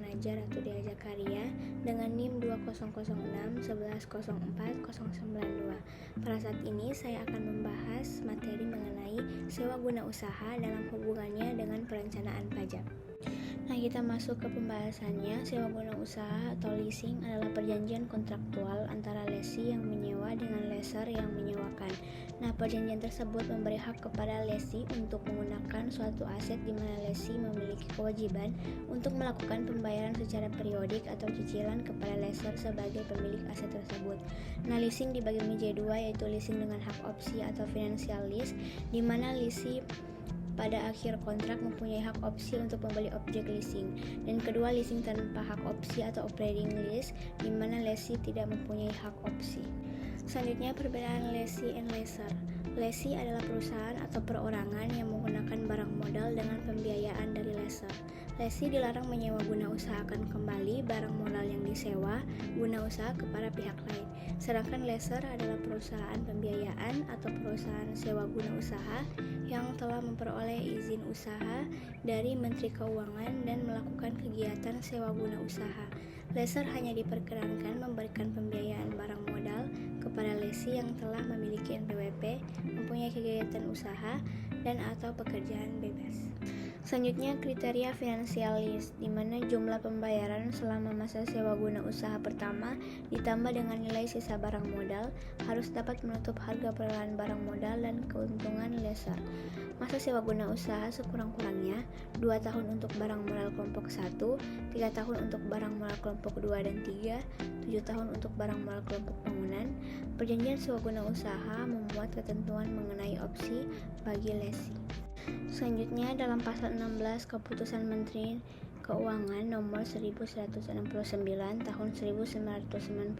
mengajar atau diajak karya dengan NIM 2006110492. Pada saat ini saya akan membahas materi mengenai sewa guna usaha dalam hubungannya dengan perencanaan pajak. Nah, kita masuk ke pembahasannya. Sewa guna usaha atau leasing adalah perjanjian kontraktual antara lessee yang menyewa dengan lessor yang menyewakan. Nah, perjanjian tersebut memberi hak kepada lessee untuk menggunakan suatu aset di mana lessee memiliki kewajiban untuk melakukan pembayaran secara periodik atau cicilan kepada lessor sebagai pemilik aset tersebut. Nah, leasing dibagi menjadi dua, yaitu leasing dengan hak opsi atau financial lease, di mana lessee pada akhir kontrak mempunyai hak opsi untuk membeli objek leasing, dan kedua, leasing tanpa hak opsi atau operating lease, di mana lessee tidak mempunyai hak opsi. Selanjutnya, perbedaan lessee and lessor. Lessee adalah perusahaan atau perorangan yang menggunakan barang modal dengan pembiayaan dari lessor. Lessee dilarang menyewa guna usahakan kembali barang modal yang disewa guna usaha kepada pihak lain. Sedangkan lessor adalah perusahaan pembiayaan atau perusahaan sewa guna usaha yang telah memperoleh izin usaha dari Menteri Keuangan dan melakukan kegiatan sewa guna usaha. Lessor hanya diperkenankan memberikan pembiayaan barang modal kepada lessee yang telah memiliki NPWP, mempunyai kegiatan usaha, dan atau pekerjaan bebas. Selanjutnya, kriteria financial lease, di mana jumlah pembayaran selama masa sewa guna usaha pertama ditambah dengan nilai sisa barang modal harus dapat menutup harga perlahan barang modal dan keuntungan lessor. Masa sewa guna usaha sekurang-kurangnya 2 tahun untuk barang modal kelompok 1, 3 tahun untuk barang modal kelompok 2 dan 3, 7 tahun untuk barang modal kelompok bangunan. Perjanjian sewa guna usaha memuat ketentuan mengenai opsi bagi lessee. Selanjutnya, dalam pasal 16 Keputusan Menteri Keuangan nomor 1169 tahun 1991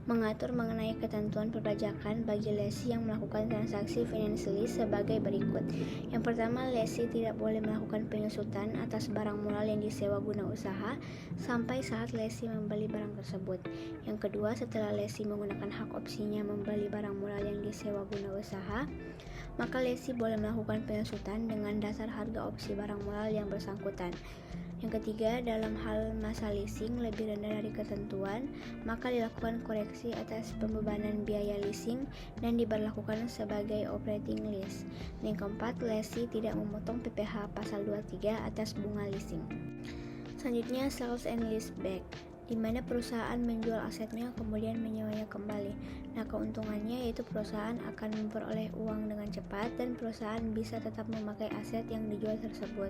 mengatur mengenai ketentuan perpajakan bagi lessee yang melakukan transaksi financial lease sebagai berikut. Yang pertama, lessee tidak boleh melakukan penyusutan atas barang modal yang disewa guna usaha sampai saat lessee membeli barang tersebut. Yang kedua, setelah lessee menggunakan hak opsinya membeli barang modal yang disewa guna usaha, maka lessee boleh melakukan penyusutan dengan dasar harga opsi barang modal yang bersangkutan. Yang ketiga, dalam hal masa leasing lebih rendah dari ketentuan, maka dilakukan koreksi atas pembebanan biaya leasing dan diberlakukan sebagai operating lease. Yang keempat, lessee tidak memotong PPh pasal 23 atas bunga leasing. Selanjutnya, sales and leaseback, di mana perusahaan menjual asetnya kemudian menyewanya kembali. Nah, keuntungannya yaitu perusahaan akan memperoleh uang dengan cepat dan perusahaan bisa tetap memakai aset yang dijual tersebut.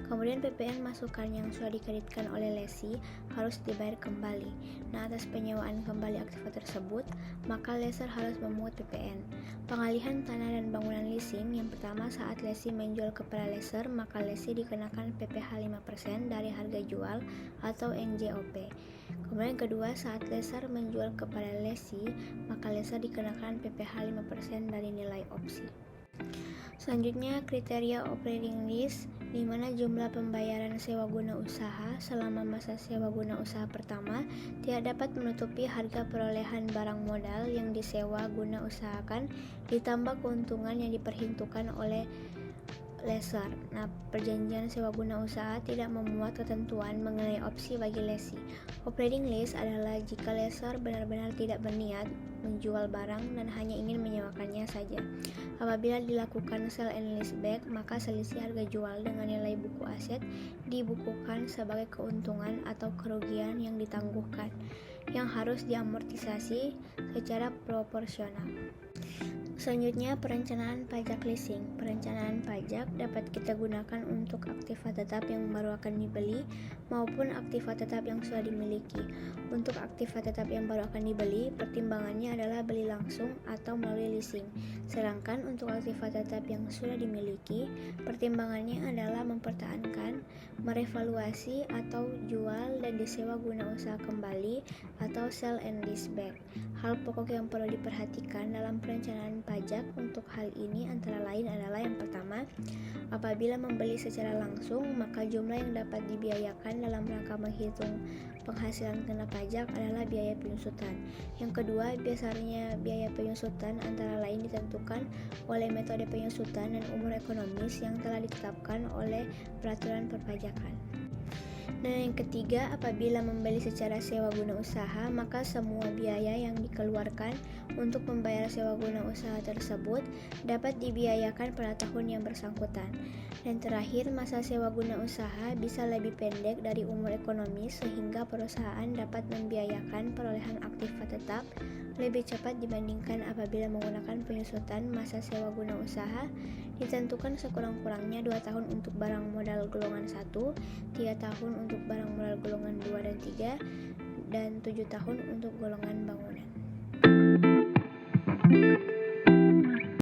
Kemudian PPN masukan yang sudah dikreditkan oleh lessee harus dibayar kembali. Nah, atas penyewaan kembali aktiva tersebut, maka lessor harus memungut PPN. Pengalihan tanah dan bangunan leasing, yang pertama, saat lessee menjual kepada lessor, maka lessee dikenakan PPh 5% dari harga jual atau NJOP. Kemudian kedua, saat lessor menjual kepada lessee, maka lessor dikenakan PPh 5% dari nilai opsi. Selanjutnya, kriteria operating lease, di mana jumlah pembayaran sewa guna usaha selama masa sewa guna usaha pertama tidak dapat menutupi harga perolehan barang modal yang disewa guna usahakan ditambah keuntungan yang diperhitungkan oleh lessor. Nah, perjanjian sewa guna usaha tidak memuat ketentuan mengenai opsi bagi lessee. Operating lease adalah jika lessor benar-benar tidak berniat menjual barang dan hanya ingin menyewakannya saja. Apabila dilakukan sell and leaseback, maka selisih harga jual dengan nilai buku aset dibukukan sebagai keuntungan atau kerugian yang ditangguhkan, yang harus diamortisasi secara proporsional. Selanjutnya, perencanaan pajak leasing. Perencanaan pajak dapat kita gunakan untuk aktiva tetap yang baru akan dibeli maupun aktiva tetap yang sudah dimiliki. Untuk aktiva tetap yang baru akan dibeli, pertimbangannya adalah beli langsung atau melalui leasing. Sedangkan untuk aktiva tetap yang sudah dimiliki, pertimbangannya adalah mempertahankan, merevaluasi atau jual dan disewa guna usaha kembali atau sell and leaseback. Hal pokok yang perlu diperhatikan dalam perencanaan pajak untuk hal ini antara lain adalah yang pertama, apabila membeli secara langsung, maka jumlah yang dapat dibiayakan dalam rangka menghitung penghasilan kena pajak adalah biaya penyusutan. Yang kedua, biasanya biaya penyusutan antara lain ditentukan oleh metode penyusutan dan umur ekonomis yang telah ditetapkan oleh peraturan perpajakan. Nah, yang ketiga, apabila membeli secara sewa guna usaha, maka semua biaya yang dikeluarkan untuk membayar sewa guna usaha tersebut dapat dibiayakan pada tahun yang bersangkutan. Dan terakhir, masa sewa guna usaha bisa lebih pendek dari umur ekonomis sehingga perusahaan dapat membiayakan perolehan aktiva tetap lebih cepat dibandingkan apabila menggunakan penyusutan masa sewa guna usaha ditentukan sekurang-kurangnya 2 tahun untuk barang modal golongan 1, 3 tahun untuk barang modal golongan 2 dan 3, dan 7 tahun untuk golongan bangunan.